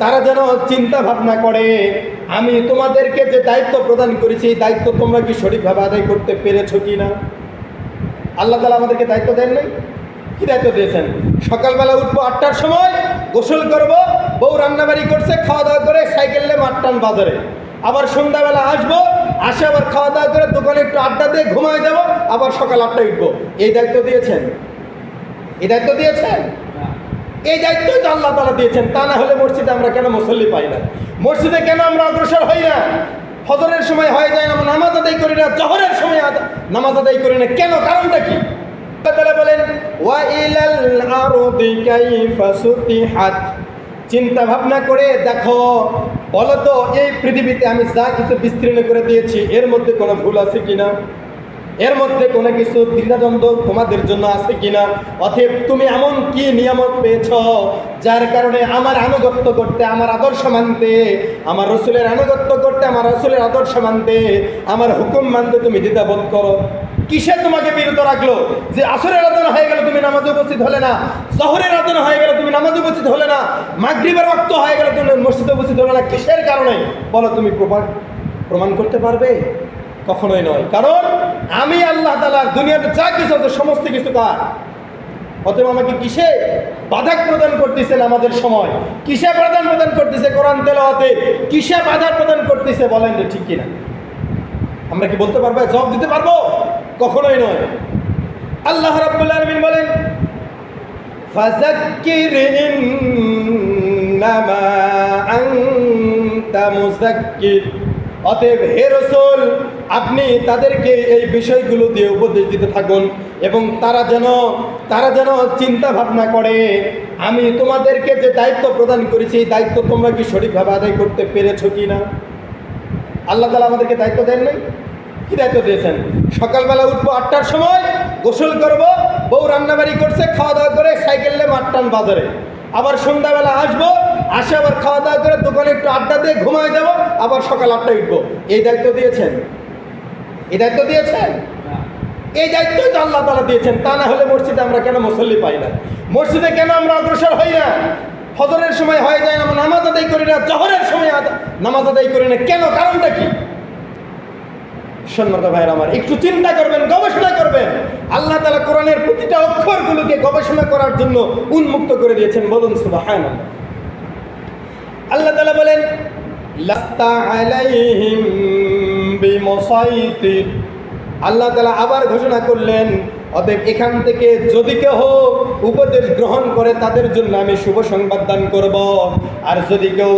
তারা যেন চিন্তা ভাবনা করে আমি তোমাদেরকে যে দায়িত্ব প্রদান করেছি এই দায়িত্ব তোমরা কি সঠিকভাবে আদায় করতে পেরেছো কি না। আল্লাহ তাআলা আমাদেরকে দায়িত্ব দেন নাই? কি দায়িত্ব দিয়েছেন? সকালবেলা উঠবো 8টার সময়, গোসল করব, বউ রান্নাবাড়ি করছে, খাওয়া দাওয়া করে সাইকেল নিয়ে মাঠটান বাজারে, আবার সন্ধ্যাবেলা আসবো, আসে আবার খাওয়া দাওয়া করে দোকানে একটু আড্ডা দিয়ে ঘুমায় যাবো, আবার সকাল 8টায় উঠবো। এই দায়িত্ব দিয়েছেন? এই দায়িত্ব দিয়েছেন? এই দায়িত্বই তো আল্লাহ তাআলা দিয়েছেন। তা না হলে মসজিদে আমরা কেন মুসল্লি পাই না? মসজিদে কেন আমরা অগ্রসর হই না? ফজরের সময় হয়ে যায় আমরা নামাজ আদায় করি না, জোহরের সময় নামাজ আদায় করি না, কেন? কারণটা কি? তাআলা বলেন ওয়া ইলাল আরদি কাইফা সুতিহাত, চিন্তা ভাবনা করে দেখো, বলো তো এই পৃথিবীতে আমি যা কিছু বিস্তীর্ণ করে দিয়েছি এর মধ্যে কোনো ভুল আছে কিনা, এর মধ্যে কোনো কিছু দ্বিধাদ্বন্দ্ব তোমাদের জন্য আছে কিনা। অতএব তুমি এমন কি নিয়ামত পেয়েছ যার কারণে আমার আনুগত্য করতে, আমার আদর্শ মানতে, আমার রসুলের আনুগত্য করতে, আমার রসুলের আদর্শ মানতে, আমার হুকুম মানতে তুমি দ্বিধাবোধ করো? কিসে তোমাকে বিরত রাখলো যে আসরের আজান হয়ে গেল তুমি নামাজে উপস্থিত হলে না, জোহরের আজান হয়ে গেল তুমি নামাজে উপস্থিত হলে না, মাগরিবের ওয়াক্ত হয়ে গেল তুমি মসজিদে উপস্থিত হলে না? কিসের কারণে বলো? তুমি প্রমাণ করতে পারবে? কখনোই নয়। কারণ আমি আল্লাহ তাআলার দুনিয়াতে যা কিছু আছে সমস্ত কিছু কার। অতএব আমাকে কিসে বাধা প্রদান করতেছেন? আমাদের সময় কিসে প্রদান করতেছে? কোরআন তেলাওয়াতে কিসে বাধা প্রদান করতেছে? বলেন যে ঠিক কিনা? আমরা কি বলতে পারবো? জবাব দিতে পারবো? কখনোই নয়। আল্লাহ রাব্বুল আলামিন বলেন ফাযাক্কির ইন্নামা আনতা মুযাক্কির, অতএব হে রাসূল আপনি তাদেরকে এই বিষয়গুলো দিয়ে উপদেশ দিতে থাকুন এবং তারা যেন চিন্তা ভাবনা করে আমি তোমাদেরকে যে দায়িত্ব প্রদান করেছি এই দায়িত্ব তোমরা কি সঠিকভাবে আদায় করতে পেরেছো কি না। আল্লাহ তাআলা আমাদেরকে দায়িত্ব দেন নাই? কি দায়িত্ব দিয়েছেন? সকালবেলা উঠবো 8টার সময়, গোসল করব, বউ রান্নাবাড়ি করছে, খাওয়া দাওয়া করে সাইকেল নিয়ে মাঠটান বাজারে, আবার সন্ধ্যাবেলা আসবো, আসে আবার খাওয়া দাওয়া করে দোকানে একটু আড্ডা দিয়ে ঘুমায় যাবো, আবার সকাল 8টায় উঠবো। এই দায়িত্ব দিয়েছেন? এই দায়িত্ব দিয়েছেন? এই দায়িত্বই তো আল্লাহ তাআলা দিয়েছেন। তা না হলে মসজিদে আমরা কেন মুসল্লি পাই না? মসজিদে কেন আমরা অগ্রসর হই না? ফজরের সময় হয়ে যায় আমরা নামাজ আদায় করি না, জোহরের সময় নামাজ আদায় করি না, কেন? কারণটা কি? সম্মানিত ভাইরা আমার, একটু চিন্তা করবেন, গবেষণা করবেন। আল্লাহ তাআলা কোরআনের প্রতিটা অক্ষরগুলোকে গবেষণা করার জন্য উন্মুক্ত করে দিয়েছেন। বলুন সুবহানাল্লাহ। আল্লাহ তাআলা বলেন লাস্তা আলাইহিম বিমুসাইতির, আল্লাহ তাআলা আবার ঘোষণা করলেন অতএব এখান থেকে যদি কেউ উপদেশ গ্রহণ করে তাদের জন্য আমি শুভ সংবাদ দান করব, আর যদি কেউ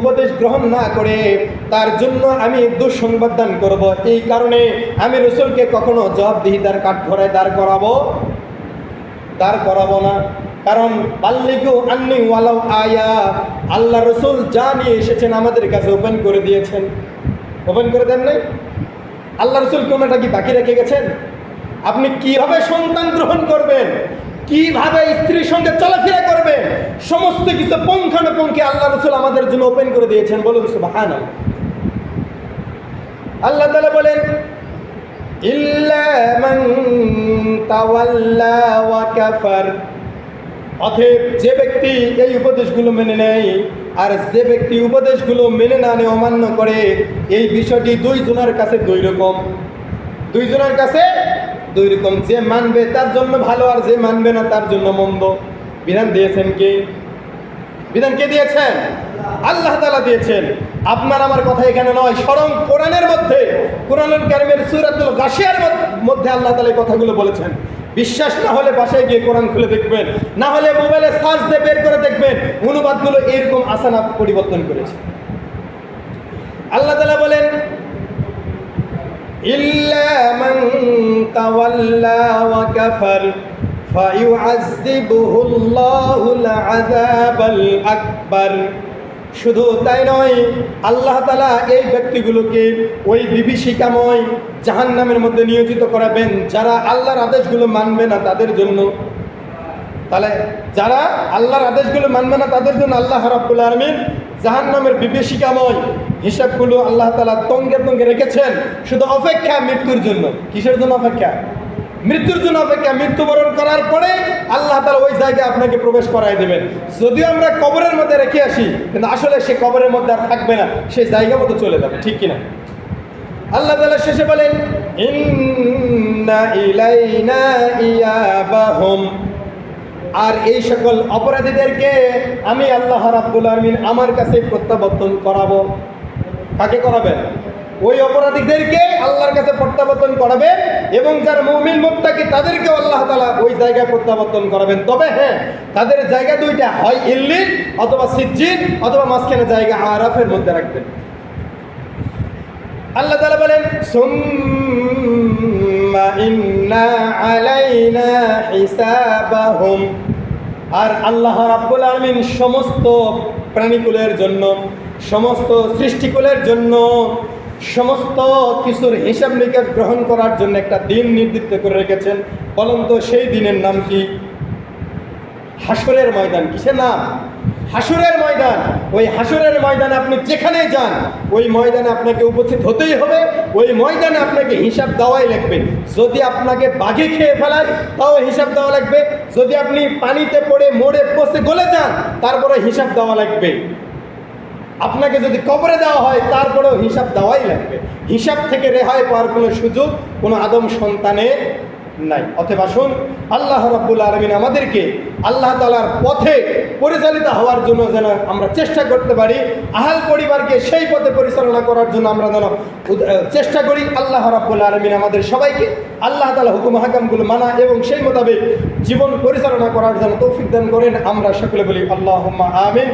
উপদেশ গ্রহণ না করে তার জন্য আমি দুঃসংবাদ দান করব। এই কারণে আমি রাসূলকে কখনো জবাবদিহিতার কাঠগড়ায় দাঁড় করাবো না। কারণ বাল্লিগু আন্নি ওয়ালাউ আয়া, আল্লাহ রাসূল যা নিয়ে এসেছেন আমাদের কাছে ওপেন করে দিয়েছেন। ওপেন করে দেন নাই? আল্লাহ রাসূল কোনটা কি বাকি রেখে গেছেন? আপনি কিভাবে সন্তান গ্রহণ করবেন, কিভাবে স্ত্রীর সঙ্গে চলাফেরা করবেন, সমস্ত কিছু পুঙ্খানুপুঙ্খে আল্লাহ রাসূল আমাদের জন্য ওপেন করে দিয়েছেন। বলুন সুবহানাল্লাহ। আল্লাহ তাআলা বলেন ইল্লা মান তাওয়াল্লা ওয়া কাফার, অতএব যে ব্যক্তি এই উপদেশগুলো মেনে নেয় আর যে ব্যক্তি উপদেশগুলো মেনে না নেয়, অমান্য করে, এই বিষয়টি দুইজনের কাছে দুই রকম। দুইজনের কাছে দুই রকম। যে মানবে তার জন্য ভালো, আর যে মানবে না তার জন্য মন্দ। বিধান দিয়েছেন কে? বিধান কে দিয়েছেন? আল্লাহ তাআলা দিয়েছেন। আপনার আমার কথা এখানে নয়, স্বয়ং কোরআনের মধ্যে, কোরআনুল কারীমের সূরাতুল গাশিয়ার মধ্যে আল্লাহ তাআলা এই কথাগুলো বলেছেন। বিশ্বাস না হলে বাসায় গিয়ে কোরআন খুলে দেখবেন, না হলে মোবাইলে সার্চ দিয়ে বের করে দেখবেন, অনুবাদগুলো এরকম আসানা পরিবর্তন করেছে। আল্লাহ তাআলা বলেন ইল্লা মান তাওয়াল্লা ওয়া কাফার ফায়ুআযযিবুহুল্লাহুল আযাবাল আকবার। শুধু তাই নয়, আল্লাহ তাআলা এই ব্যক্তিগুলোকে ওই বিভীষিকাময় জাহান্নামের মধ্যে নিয়োজিত করাবেন যারা আল্লাহর আদেশগুলো মানবে না তাদের জন্য। তাহলে যারা আল্লাহর আদেশগুলো মানবে না তাদের জন্য আল্লাহ রাব্বুল আলামিন জাহান্নামের বিভীষিকাময় হিসাবগুলো আল্লাহ তাআলা তঙ্গে তঙ্গে রেখেছেন, শুধু অপেক্ষা মৃত্যুর জন্য। কিসের জন্য অপেক্ষা? মৃত্যুর জন্য অপেক্ষা, মৃত্যুবরণ করার পরে আল্লাহ তাআলা ওই জায়গায় আপনাকে প্রবেশ করায় দেবেন। যদিও আমরা কবরের মধ্যে রেখে আসি, কিন্তু আসলে সে কবরের মধ্যে আর থাকবে না, সেই জায়গা মতো চলে যাবে, ঠিক কিনা? আল্লাহ তাআলা শেষে বলেন, ইন্না ইলাইনা ইয়াবাহুম, আর এই সকল অপরাধীদেরকে আমি আল্লাহ রাব্বুল আলামিন আমার কাছে প্রত্যাবর্তন করাবো। কাকে করাবেন? ওই অপরাধীদেরকে আল্লাহর কাছে প্রত্যাবর্তন করাবেন, এবং যারা মুমিন মুত্তাকি তাদেরকেও আল্লাহ তাআলা ওই জায়গায় প্রত্যাবর্তন করাবেন। তবে হ্যাঁ, তাদের জায়গা দুইটা, হয় ইল্লিন অথবা সিজ্জিন, অথবা মাঝখানে জায়গা আরাফের মধ্যে রাখবেন। আল্লাহ তাআলা বলেন, সুম্মা ইন্না আলাইনা হিসাবাহুম, আর আল্লাহ রাব্বুল আলামিন সমস্ত প্রাণীকুলের জন্য, সমস্ত সৃষ্টিকুলের জন্য, সমস্ত কিছুর হিসাব নিকাশ গ্রহণ করার জন্য একটা দিন নির্ধারিত করে রেখেছেন। বলুন তো সেই দিনের নাম কি? হাসরের ময়দান। কিসের নাম? হাসরের ময়দান। ওই হাসরের ময়দানে আপনি যেখানে যান, ওই ময়দানে আপনাকে উপস্থিত হতেই হবে। ওই ময়দানে আপনাকে হিসাব দেওয়াই লাগবে। যদি আপনাকে বাঘে খেয়ে ফেলায়, তাও হিসাব দেওয়া লাগবে। যদি আপনি পানিতে পড়ে মরে পচে গলে যান, তারপরে হিসাব দেওয়া লাগবে। আপনাকে যদি কবরে দেওয়া হয়, তারপরেও হিসাব দেওয়াই লাগবে। হিসাব থেকে রেহাই পাওয়ার কোনো সুযোগ কোনো আদম সন্তানের নাই। অতএব আসুন, আল্লাহ রাব্বুল আলামিন আমাদেরকে আল্লাহ তাআলার পথে পরিচালিত হওয়ার জন্য যেন আমরা চেষ্টা করতে পারি, আহাল পরিবারকে সেই পথে পরিচালনা করার জন্য আমরা যেন চেষ্টা করি। আল্লাহ রাব্বুল আলামিন আমাদের সবাইকে আল্লাহ তাআলা হুকুম হাকামগুলো মানা এবং সেই মোতাবেক জীবন পরিচালনা করার জন্য তৌফিক দান করেন। আমরা সকলে বলি আল্লাহুম্মা আমিন।